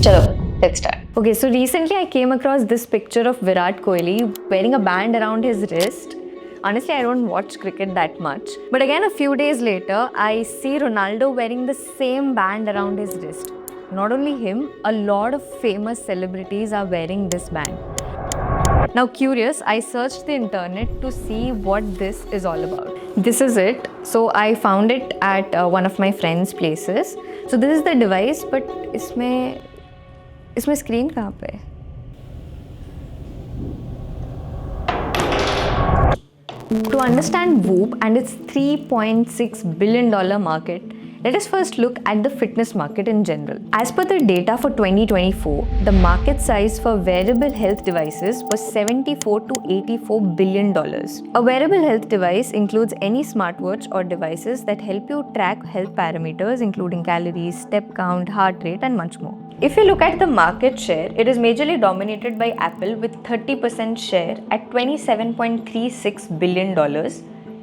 Chalo, let's start. Okay, so recently I came across this picture of Virat Kohli wearing a band around his wrist. Honestly, I don't watch cricket that much. But again, a few days later, I see Ronaldo wearing the same band around his wrist. Not only him, a lot of famous celebrities are wearing this band. Now curious, I searched the internet to see what this is all about. This is it. So I found it at one of my friend's places. So this is the device, but इसमें screen कहाँ पे है? To understand Whoop and its $3.6 billion market, let us first look at the fitness market in general. As per the data for 2024, the market size for wearable health devices was $74 to $84 billion. A wearable health device includes any smartwatch or devices that help you track health parameters including calories, step count, heart rate, and much more. If you look at the market share, it is majorly dominated by Apple with 30% share at $27.36 billion.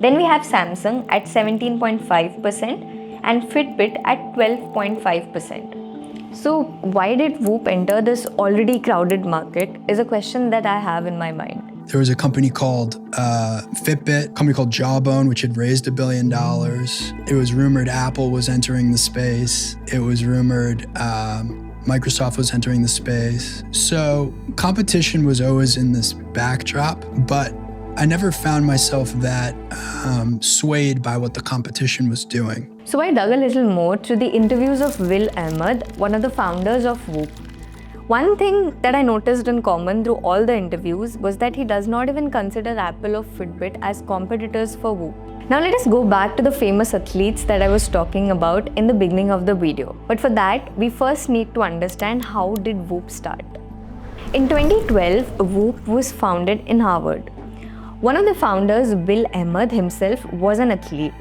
Then we have Samsung at 17.5% and Fitbit at 12.5%. So why did Whoop enter this already crowded market is a question that I have in my mind. There was a company called Fitbit, a company called Jawbone, which had raised $1 billion. It was rumored Apple was entering the space. It was rumored Microsoft was entering the space. So competition was always in this backdrop, but I never found myself that swayed by what the competition was doing. So I dug a little more through the interviews of Will Ahmed, one of the founders of Whoop. One thing that I noticed in common through all the interviews was that he does not even consider Apple or Fitbit as competitors for Whoop. Now let us go back to the famous athletes that I was talking about in the beginning of the video. But for that, we first need to understand how did Whoop start. In 2012, Whoop was founded in Harvard. One of the founders, Will Ahmed himself, was an athlete.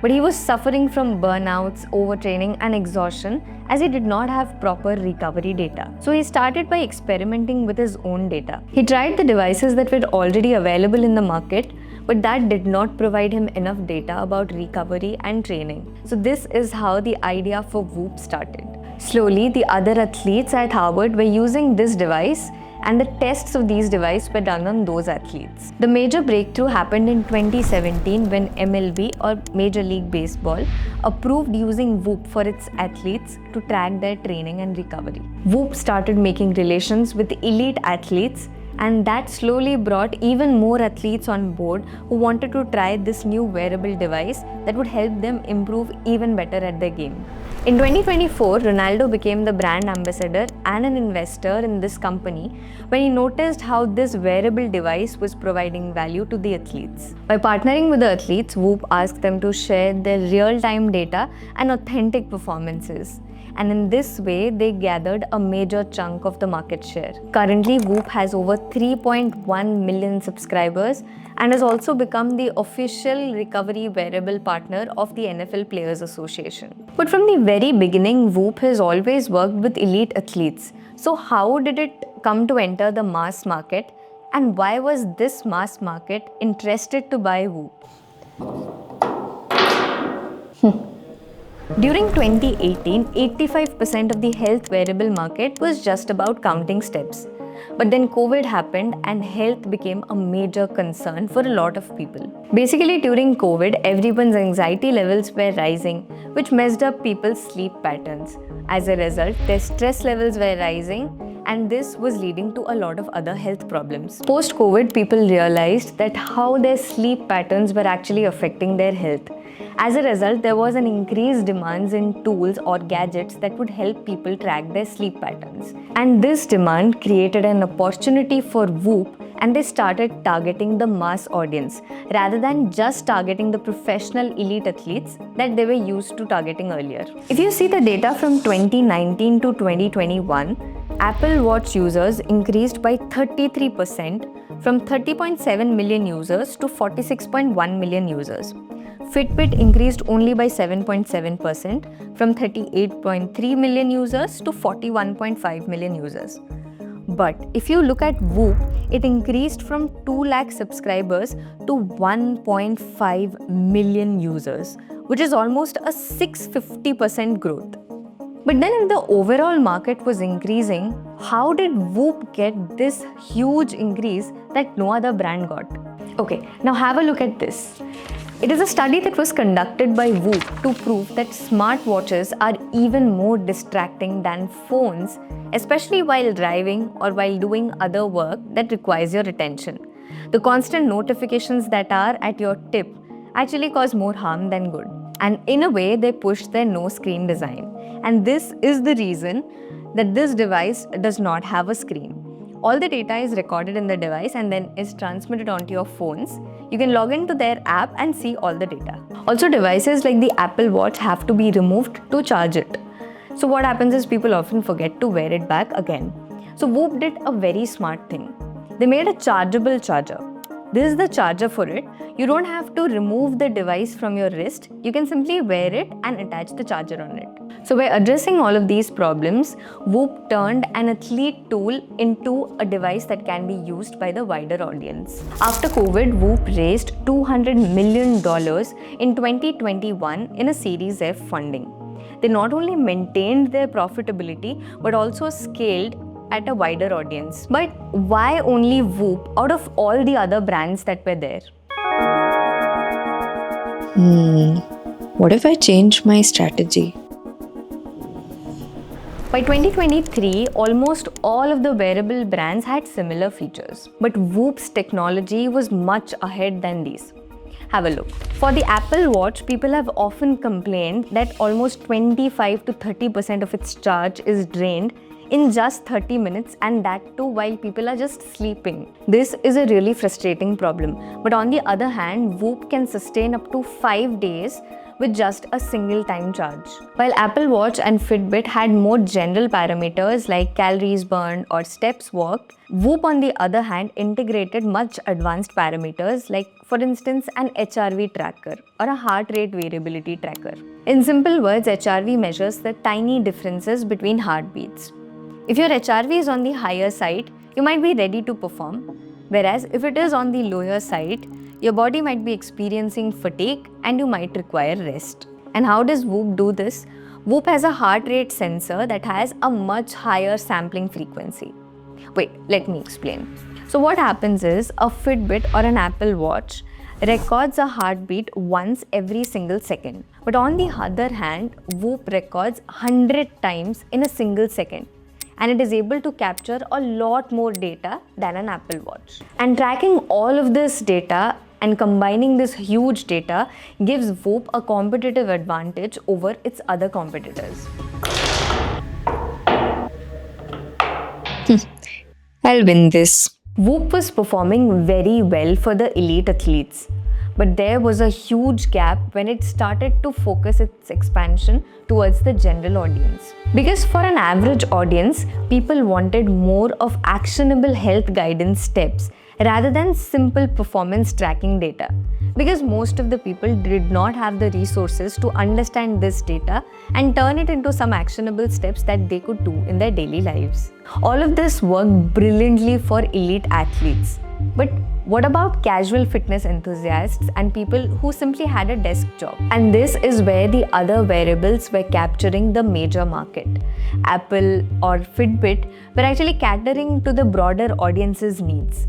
But he was suffering from burnouts, overtraining, and exhaustion as he did not have proper recovery data. So he started by experimenting with his own data. He tried the devices that were already available in the market, but that did not provide him enough data about recovery and training. So this is how the idea for Whoop started. Slowly, the other athletes at Harvard were using this device, and the tests of these devices were done on those athletes. The major breakthrough happened in 2017 when MLB, or Major League Baseball, approved using Whoop for its athletes to track their training and recovery. Whoop started making relations with elite athletes, and that slowly brought even more athletes on board who wanted to try this new wearable device that would help them improve even better at their game. In 2024, Ronaldo became the brand ambassador and an investor in this company when he noticed how this wearable device was providing value to the athletes. By partnering with the athletes, Whoop asked them to share their real-time data and authentic performances. And in this way, they gathered a major chunk of the market share. Currently, Whoop has over 3.1 million subscribers and has also become the official recovery wearable partner of the NFL Players Association. But from the very beginning, Whoop has always worked with elite athletes. So how did it come to enter the mass market? And why was this mass market interested to buy Whoop? During 2018, 85% of the health wearable market was just about counting steps. But then COVID happened and health became a major concern for a lot of people. Basically, during COVID, everyone's anxiety levels were rising, which messed up people's sleep patterns. As a result, their stress levels were rising, and this was leading to a lot of other health problems. Post-COVID, people realized that how their sleep patterns were actually affecting their health. As a result, there was an increased demand in tools or gadgets that would help people track their sleep patterns. And this demand created an opportunity for Whoop, and they started targeting the mass audience rather than just targeting the professional elite athletes that they were used to targeting earlier. If you see the data from 2019 to 2021, Apple Watch users increased by 33% from 30.7 million users to 46.1 million users. Fitbit increased only by 7.7% from 38.3 million users to 41.5 million users. But if you look at Whoop, it increased from 2 lakh subscribers to 1.5 million users, which is almost a 650% growth. But then if the overall market was increasing, how did Whoop get this huge increase that no other brand got? Okay, now have a look at this. It is a study that was conducted by Whoop to prove that smartwatches are even more distracting than phones, especially while driving or while doing other work that requires your attention. The constant notifications that are at your tip actually cause more harm than good. And in a way, they push their no-screen design. And this is the reason that this device does not have a screen. All the data is recorded in the device and then is transmitted onto your phones. You can log into their app and see all the data. Also, devices like the Apple Watch have to be removed to charge it. So what happens is people often forget to wear it back again. So Whoop did a very smart thing. They made a chargeable charger. This is the charger for it. You don't have to remove the device from your wrist. You can simply wear it and attach the charger on it. So by addressing all of these problems, Whoop turned an athlete tool into a device that can be used by the wider audience. After COVID, Whoop raised $200 million in 2021 in a Series F funding. They not only maintained their profitability but also scaled at a wider audience. But why only Whoop out of all the other brands that were there? What if I change my strategy? By 2023, almost all of the wearable brands had similar features, but Whoop's technology was much ahead than these. Have a look. For the Apple Watch, people have often complained that almost 25 to 30% of its charge is drained in just 30 minutes, and that too while people are just sleeping. This is a really frustrating problem. But on the other hand, Whoop can sustain up to 5 days with just a single time charge. While Apple Watch and Fitbit had more general parameters like calories burned or steps walked, Whoop on the other hand integrated much advanced parameters like, for instance, an HRV tracker or a heart rate variability tracker. In simple words, HRV measures the tiny differences between heartbeats. If your HRV is on the higher side, you might be ready to perform, whereas if it is on the lower side, your body might be experiencing fatigue and you might require rest. And how does Whoop do this? Whoop has a heart rate sensor that has a much higher sampling frequency. Wait, let me explain. So what happens is a Fitbit or an Apple Watch records a heartbeat once every single second. But on the other hand, Whoop records 100 times in a single second. And it is able to capture a lot more data than an Apple Watch. And tracking all of this data and combining this huge data gives Whoop a competitive advantage over its other competitors. I'll win this. Whoop was performing very well for the elite athletes, but there was a huge gap when it started to focus its expansion towards the general audience. Because for an average audience, people wanted more of actionable health guidance steps rather than simple performance tracking data. Because most of the people did not have the resources to understand this data and turn it into some actionable steps that they could do in their daily lives. All of this worked brilliantly for elite athletes. But what about casual fitness enthusiasts and people who simply had a desk job? And this is where the other wearables were capturing the major market. Apple or Fitbit were actually catering to the broader audience's needs.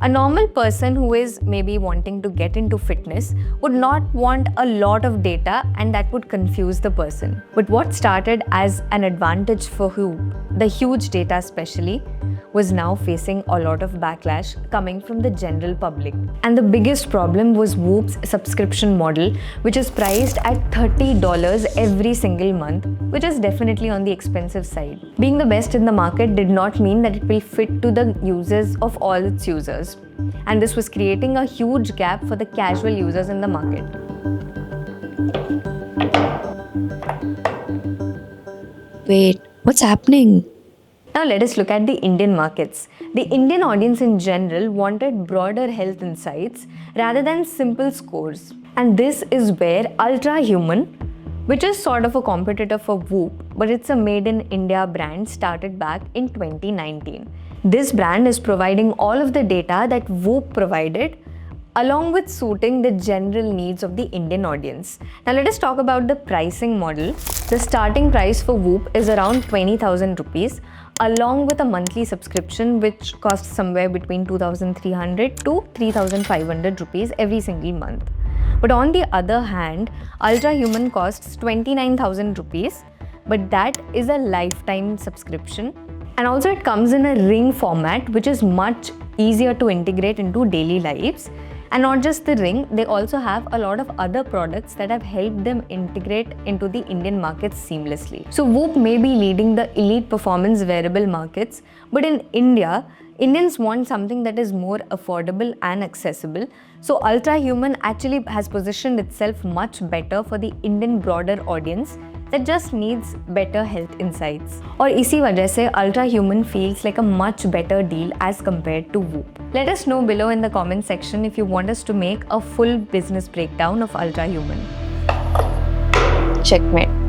A normal person who is maybe wanting to get into fitness would not want a lot of data, and that would confuse the person. But what started as an advantage for Whoop, the huge data especially, was now facing a lot of backlash coming from the general public. And the biggest problem was Whoop's subscription model, which is priced at $30 every single month, which is definitely on the expensive side. Being the best in the market did not mean that it will fit to the users of all its users. And this was creating a huge gap for the casual users in the market. Wait, what's happening? Now let us look at the Indian markets. The Indian audience in general wanted broader health insights rather than simple scores. And this is where Ultra Human, which is sort of a competitor for Whoop, but it's a made in India brand, started back in 2019. This brand is providing all of the data that Whoop provided, along with suiting the general needs of the Indian audience. Now let us talk about the pricing model. The starting price for Whoop is around 20,000 rupees, along with a monthly subscription which costs somewhere between 2,300 to 3,500 rupees every single month. But on the other hand, Ultra Human costs 29,000 rupees, but that is a lifetime subscription. And also it comes in a ring format, which is much easier to integrate into daily lives. And not just the ring, they also have a lot of other products that have helped them integrate into the Indian markets seamlessly. So Whoop may be leading the elite performance wearable markets, but in India, Indians want something that is more affordable and accessible. So Ultra Human actually has positioned itself much better for the Indian broader audience that just needs better health insights. और इसी वजह से Ultra Human feels like a much better deal as compared to Whoop. Let us know below in the comment section if you want us to make a full business breakdown of Ultra Human. Checkmate.